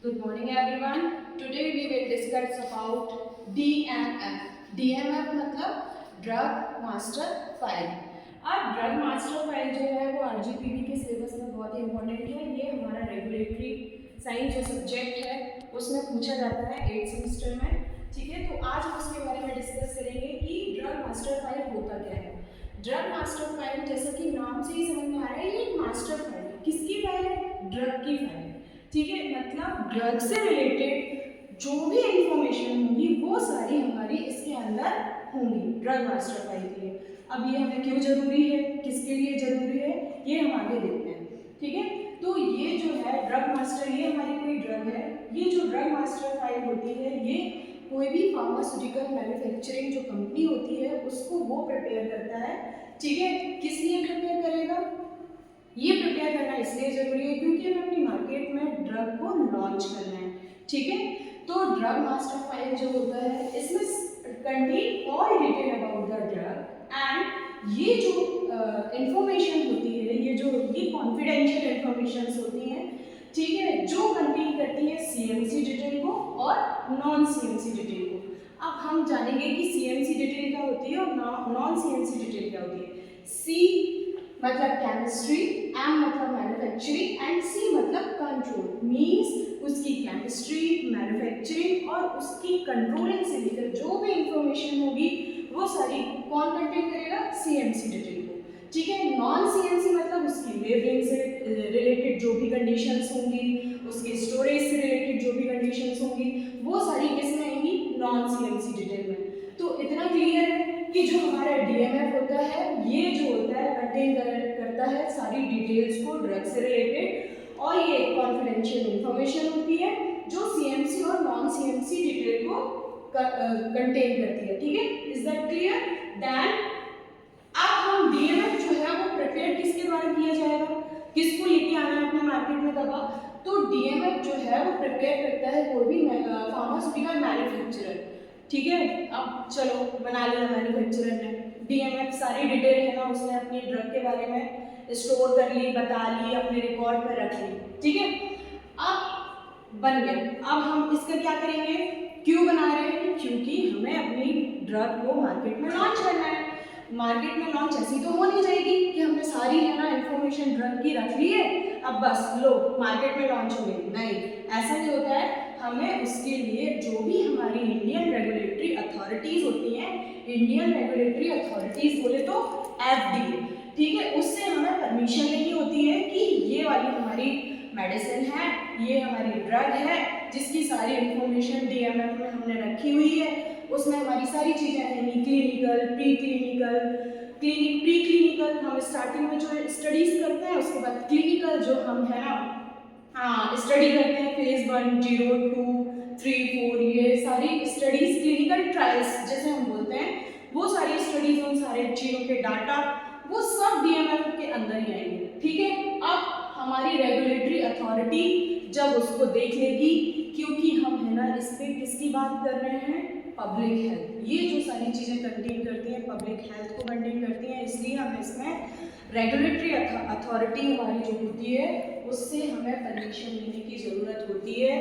Good morning everyone. Today we will discuss about DMF. DMF मतलब drug master file. अब drug master file जो है वो RGPV के सिलेबस में बहुत ही इंपॉर्टेंट है। ये हमारा रेगुलेटरी साइंस जो सब्जेक्ट है उसमें पूछा जाता है 8th सेमेस्टर में। ठीक है, तो आज हम उसके बारे में डिस्कस करेंगे कि ड्रग मास्टर फाइल होता क्या है। ड्रग मास्टर फाइल जैसा कि नाम से ही समझ में आ रहा है, ये एक मास्टर फाइल है। किसकी फाइल है? ड्रग की फाइल। ठीक है, मतलब ड्रग से रिलेटेड जो भी इंफॉर्मेशन होगी वो सारी हमारी इसके अंदर होंगी ड्रग मास्टर फाइल के लिए। अब ये हमें क्यों जरूरी है, किसके लिए जरूरी है, ये हम आगे देखते हैं। ठीक है, तो ये जो है ड्रग मास्टर, ये हमारी कोई ड्रग है। ये जो ड्रग मास्टर फाइल होती है ये कोई भी फार्मास्यूटिकल मैन्युफैक्चरिंग जो कंपनी होती है उसको वो प्रिपेयर करता है। ठीक है, किस लिए प्रिपेयर करेगा? ये प्रिपेयर करना इसलिए जरूरी है क्योंकि हमें अपनी मार्केट में ड्रग को लॉन्च करना है। ठीक है, तो ड्रग मास्टर फाइल जो होता है इसमें contain all detail about the drug and ये जो इंफॉर्मेशन होती है, ये कॉन्फिडेंशियल इंफॉर्मेशन होती हैं। ठीक है, जो कंटेन करती है सीएमसी डिटेल को और नॉन सीएमसी डिटेल को। अब हम जानेंगे कि सीएमसी डिटेल क्या होती है और नॉन सीएमसी डिटेल क्या होती है। सी मतलब केमिस्ट्री, एम मतलब मैन्युफैक्चरिंग एंड सी मतलब कंट्रोल। मींस उसकी केमिस्ट्री, मैन्युफैक्चरिंग और उसकी कंट्रोलिंग से लेकर जो भी इंफॉर्मेशन होगी वो सारी कौन कंटेन करेगा? सीएमसी डिटेल को। ठीक है, नॉन सीएमसी मतलब उसकी लेबलिंग से रिलेटेड जो भी कंडीशंस होंगी, उसके स्टोरेज से रिलेटेड जो भी कंडीशंस होंगी वो सारी किसमें आएंगी? नॉन सीएमसी डिटेल में। तो इतना क्लियर है कि जो हमारा डीएमएफ होता है ये जो होता है कंटेन करता है सारी डिटेल्स को ड्रग से रिलेटेड, और ये कॉन्फिडेंशियल इंफॉर्मेशन होती है जो सीएमसी और नॉन सीएमसी डिटेल को कंटेन करती है। ठीक है, इज दैट क्लियर? देन अब हम डीएमएफ जो है वो प्रिपेयर किसके द्वारा किया जाएगा, किसको लेके आना है अपने मार्केट में दवा? तो डीएमएफ जो है वो प्रिपेयर करता है कोई भी फार्मास्यूटिकल मैन्युफैक्चरर। ठीक है, अब चलो बना लिया मैन्युफैक्चरर ने डीएमएफ, सारी डिटेल है ना उसने अपनी ड्रग के बारे में स्टोर कर ली, बता ली, अपने रिकॉर्ड में रख ली। ठीक है, अब बन गया। अब हम इसका क्या करेंगे? क्यों बना रहे हैं? क्योंकि हमें अपनी ड्रग को मार्केट में लॉन्च करना है। मार्केट में लॉन्च ऐसी तो हो नहीं जाएगी कि हमने सारी है ना इंफॉर्मेशन ड्रग की रख ली है अब बस लो मार्केट में लॉन्च हो गई। नहीं, ऐसा नहीं होता है। हमें उसके लिए जो भी हमारी इंडियन रेगुलेटरी अथॉरिटीज होती हैं, इंडियन रेगुलेटरी अथॉरिटीज बोले तो एफडीए, ठीक है, उससे हमें परमिशन लेनी होती है कि ये वाली हमारी मेडिसिन है, ये हमारी ड्रग है जिसकी सारी इंफॉर्मेशन डीएमएफ में हमने रखी हुई है। उसमें हमारी सारी चीज़ें हैं, clinical, pre clinical, pre clinical हम स्टार्टिंग में जो स्टडीज करते हैं, उसके बाद क्लिनिकल जो हम है ना स्टडी करते हैं फेज 1, 0, 2, 3, 4, ये सारी स्टडीज क्लिनिकल ट्रायल्स जैसे हम बोलते हैं, वो सारी स्टडीज, उन सारे चीज़ों के डाटा वो सब डीएमएफ के अंदर ही आएंगे। ठीक है, अब हमारी रेगुलेटरी अथॉरिटी जब उसको देख लेगी, क्योंकि हम है ना इस पे किसकी बात कर रहे हैं? Public health. ये जो सारी चीज़ें कंटेन करती हैं पब्लिक हेल्थ को कंटेन करती हैं, इसलिए हमें इसमें रेगुलेटरी अथॉरिटी हमारी जो होती है उससे हमें परमिशन लेने की ज़रूरत होती है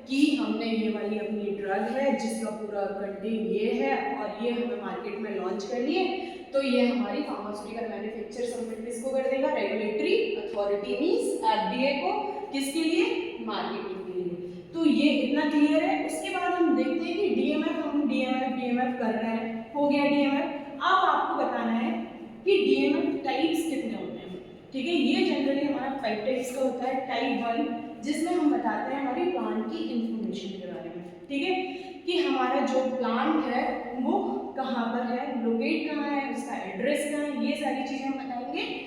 कि हमने ये वाली अपनी ड्रग है जिसका पूरा कंटेन ये है और ये हमें मार्केट में लॉन्च करनी है, तो ये हमारी फार्मास्यूटिकल मैन्युफैक्चर सबमिट किसको कर देगा? रेगुलेटरी अथॉरिटी मींस एफडीए को। किसके लिए? मार्केटिंग के लिए। तो ये इतना क्लियर है। उसके बाद हम देखते हैं कि डीएमएफ, हम डीएमएफ कर रहे हैं, हो गया डीएमएफ। अब आपको बताना है कि डीएमएफ टाइप्स कितने होते हैं। ठीक है, ये जनरली हमारा 5 टाइप्स का होता है। टाइप 1 जिसमें हम बताते हैं हमारी प्लांट की इंफॉर्मेशन के बारे में। ठीक है, कि हमारा जो प्लांट है वो कहाँ पर है, लोकेट कहाँ है, उसका एड्रेस कहाँ है, ये सारी चीज़ें हम बताएंगे